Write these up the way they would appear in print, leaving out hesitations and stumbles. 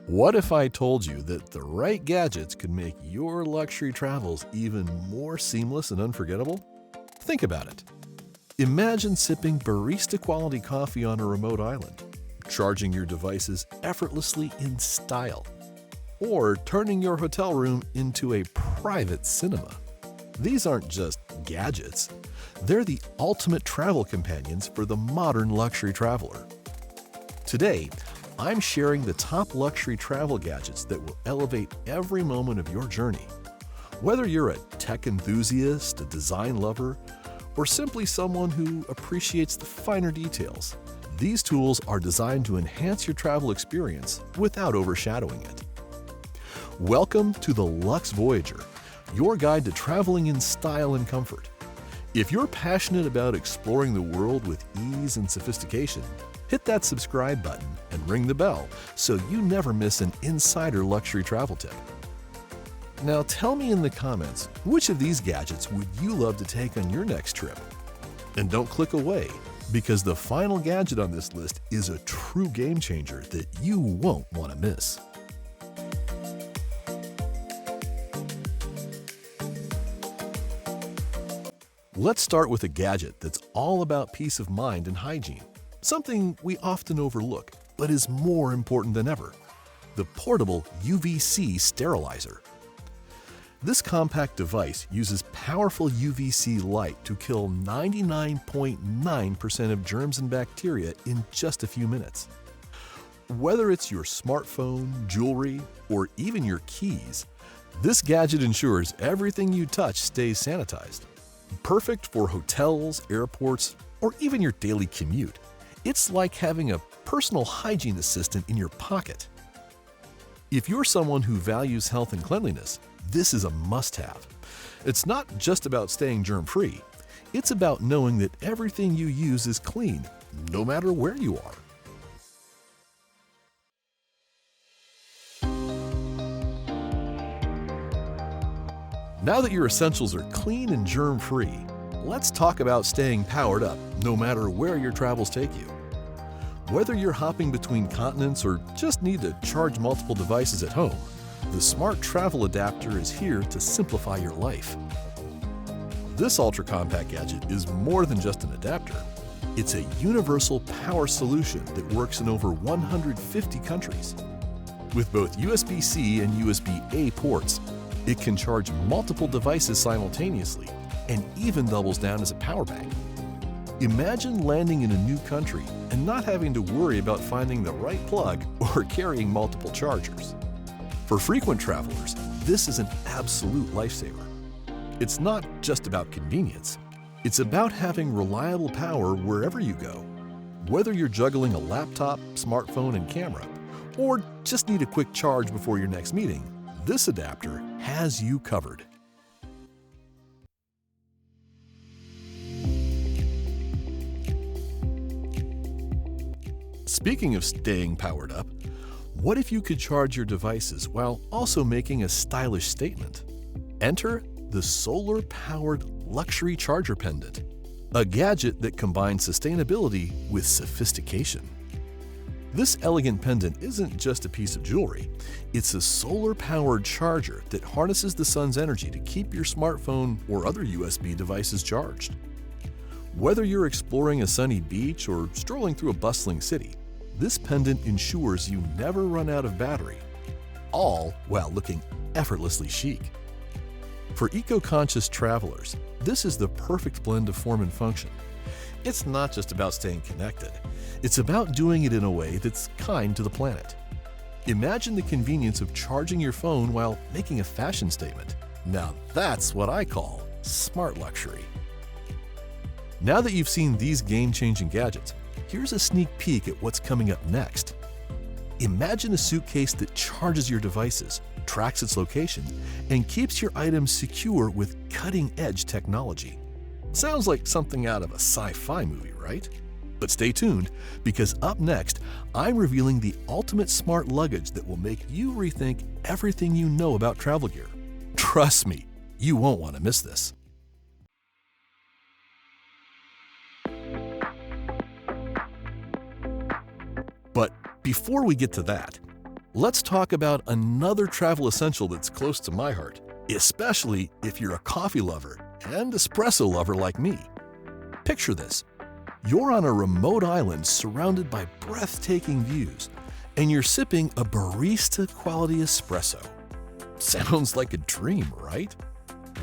What if I told you that the right gadgets could make your luxury travels even more seamless and unforgettable? Think about it. Imagine sipping barista-quality coffee on a remote island, charging your devices effortlessly in style, or turning your hotel room into a private cinema. These aren't just gadgets. They're the ultimate travel companions for the modern luxury traveler. Today, I'm sharing the top luxury travel gadgets that will elevate every moment of your journey. Whether you're a tech enthusiast, a design lover, or simply someone who appreciates the finer details, these tools are designed to enhance your travel experience without overshadowing it. Welcome to the Lux-Voyager, your guide to traveling in style and comfort. If you're passionate about exploring the world with ease and sophistication, hit that subscribe button and ring the bell so you never miss an insider luxury travel tip. Now tell me in the comments, which of these gadgets would you love to take on your next trip? And don't click away, because the final gadget on this list is a true game changer that you won't want to miss. Let's start with a gadget that's all about peace of mind and hygiene. Something we often overlook, but is more important than ever: the portable UVC sterilizer. This compact device uses powerful UVC light to kill 99.9% of germs and bacteria in just a few minutes. Whether it's your smartphone, jewelry, or even your keys, this gadget ensures everything you touch stays sanitized. Perfect for hotels, airports, or even your daily commute. It's like having a personal hygiene assistant in your pocket. If you're someone who values health and cleanliness, this is a must-have. It's not just about staying germ-free. It's about knowing that everything you use is clean, no matter where you are. Now that your essentials are clean and germ-free, let's talk about staying powered up, no matter where your travels take you. Whether you're hopping between continents or just need to charge multiple devices at home, the Smart Travel Adapter is here to simplify your life. This ultra-compact gadget is more than just an adapter. It's a universal power solution that works in over 150 countries. With both USB-C and USB-A ports, it can charge multiple devices simultaneously and even doubles down as a power bank. Imagine landing in a new country and not having to worry about finding the right plug or carrying multiple chargers. For frequent travelers, this is an absolute lifesaver. It's not just about convenience. It's about having reliable power wherever you go. Whether you're juggling a laptop, smartphone, and camera, or just need a quick charge before your next meeting, this adapter has you covered. Speaking of staying powered up, what if you could charge your devices while also making a stylish statement? Enter the solar-powered luxury charger pendant, a gadget that combines sustainability with sophistication. This elegant pendant isn't just a piece of jewelry. It's a solar-powered charger that harnesses the sun's energy to keep your smartphone or other USB devices charged. Whether you're exploring a sunny beach or strolling through a bustling city, this pendant ensures you never run out of battery, all while looking effortlessly chic. For eco-conscious travelers, this is the perfect blend of form and function. It's not just about staying connected. It's about doing it in a way that's kind to the planet. Imagine the convenience of charging your phone while making a fashion statement. Now that's what I call smart luxury. Now that you've seen these game-changing gadgets, here's a sneak peek at what's coming up next. Imagine a suitcase that charges your devices, tracks its location, and keeps your items secure with cutting-edge technology. Sounds like something out of a sci-fi movie, right? But stay tuned, because up next, I'm revealing the ultimate smart luggage that will make you rethink everything you know about travel gear. Trust me, you won't want to miss this. But before we get to that, let's talk about another travel essential that's close to my heart, especially if you're a coffee lover and espresso lover like me. Picture this. You're on a remote island surrounded by breathtaking views, and you're sipping a barista-quality espresso. Sounds like a dream, right?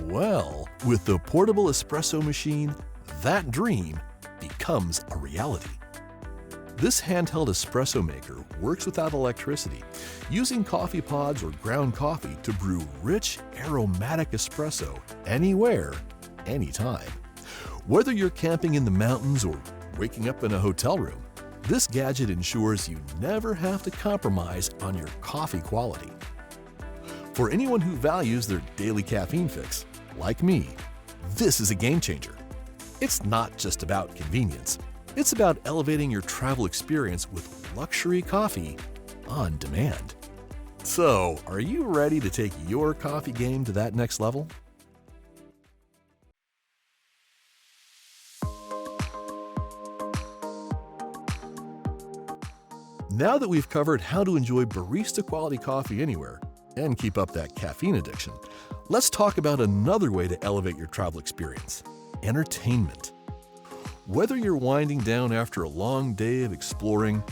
Well, with the portable espresso machine, that dream becomes a reality. This handheld espresso maker works without electricity, using coffee pods or ground coffee to brew rich, aromatic espresso anywhere, anytime. Whether you're camping in the mountains or waking up in a hotel room, this gadget ensures you never have to compromise on your coffee quality. For anyone who values their daily caffeine fix, like me, this is a game changer. It's not just about convenience. It's about elevating your travel experience with luxury coffee on demand. So, are you ready to take your coffee game to that next level? Now that we've covered how to enjoy barista-quality coffee anywhere and keep up that caffeine addiction, let's talk about another way to elevate your travel experience: entertainment. Whether you're winding down after a long day of exploring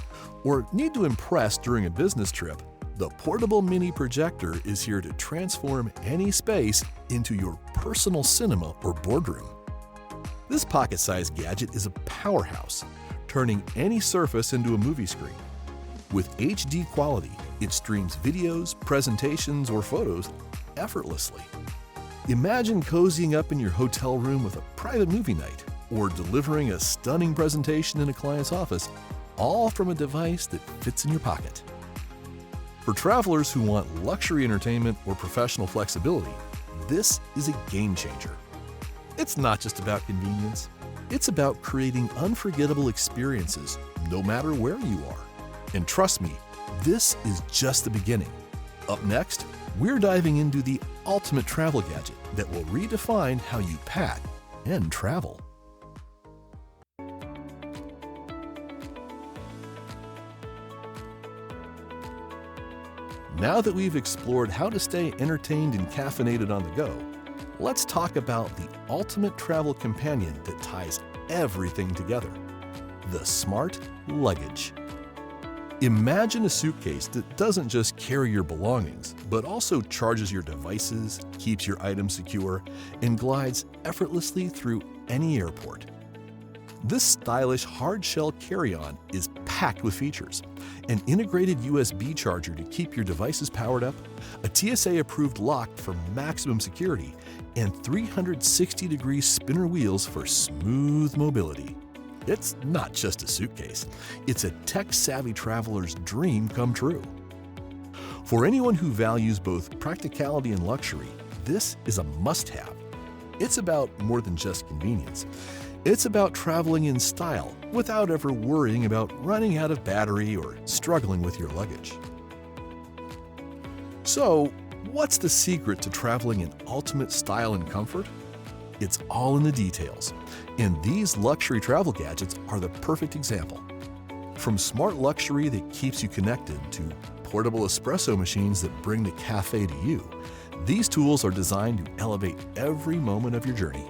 or need to impress during a business trip, the portable mini projector is here to transform any space into your personal cinema or boardroom. This pocket-sized gadget is a powerhouse, turning any surface into a movie screen. With HD quality, it streams videos, presentations, or photos effortlessly. Imagine cozying up in your hotel room with a private movie night, or delivering a stunning presentation in a client's office, all from a device that fits in your pocket. For travelers who want luxury entertainment or professional flexibility, this is a game changer. It's not just about convenience. It's about creating unforgettable experiences no matter where you are. And trust me, this is just the beginning. Up next, we're diving into the ultimate travel gadget that will redefine how you pack and travel. Now that we've explored how to stay entertained and caffeinated on the go, let's talk about the ultimate travel companion that ties everything together: the smart luggage. Imagine a suitcase that doesn't just carry your belongings, but also charges your devices, keeps your items secure, and glides effortlessly through any airport. This stylish hard-shell carry-on is packed with features: an integrated USB charger to keep your devices powered up, a TSA-approved lock for maximum security, and 360-degree spinner wheels for smooth mobility. It's not just a suitcase. It's a tech-savvy traveler's dream come true. For anyone who values both practicality and luxury, this is a must-have. It's about more than just convenience. It's about traveling in style without ever worrying about running out of battery or struggling with your luggage. So, what's the secret to traveling in ultimate style and comfort? It's all in the details, and these luxury travel gadgets are the perfect example. From smart luxury that keeps you connected to portable espresso machines that bring the cafe to you, these tools are designed to elevate every moment of your journey.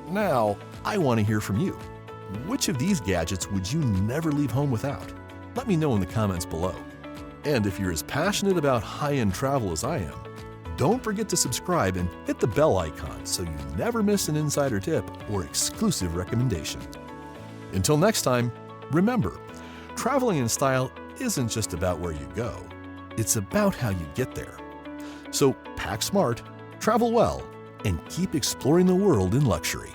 Now, I want to hear from you. Which of these gadgets would you never leave home without? Let me know in the comments below. And if you're as passionate about high-end travel as I am, don't forget to subscribe and hit the bell icon so you never miss an insider tip or exclusive recommendation. Until next time, remember, traveling in style isn't just about where you go. It's about how you get there. So pack smart, travel well, and keep exploring the world in luxury.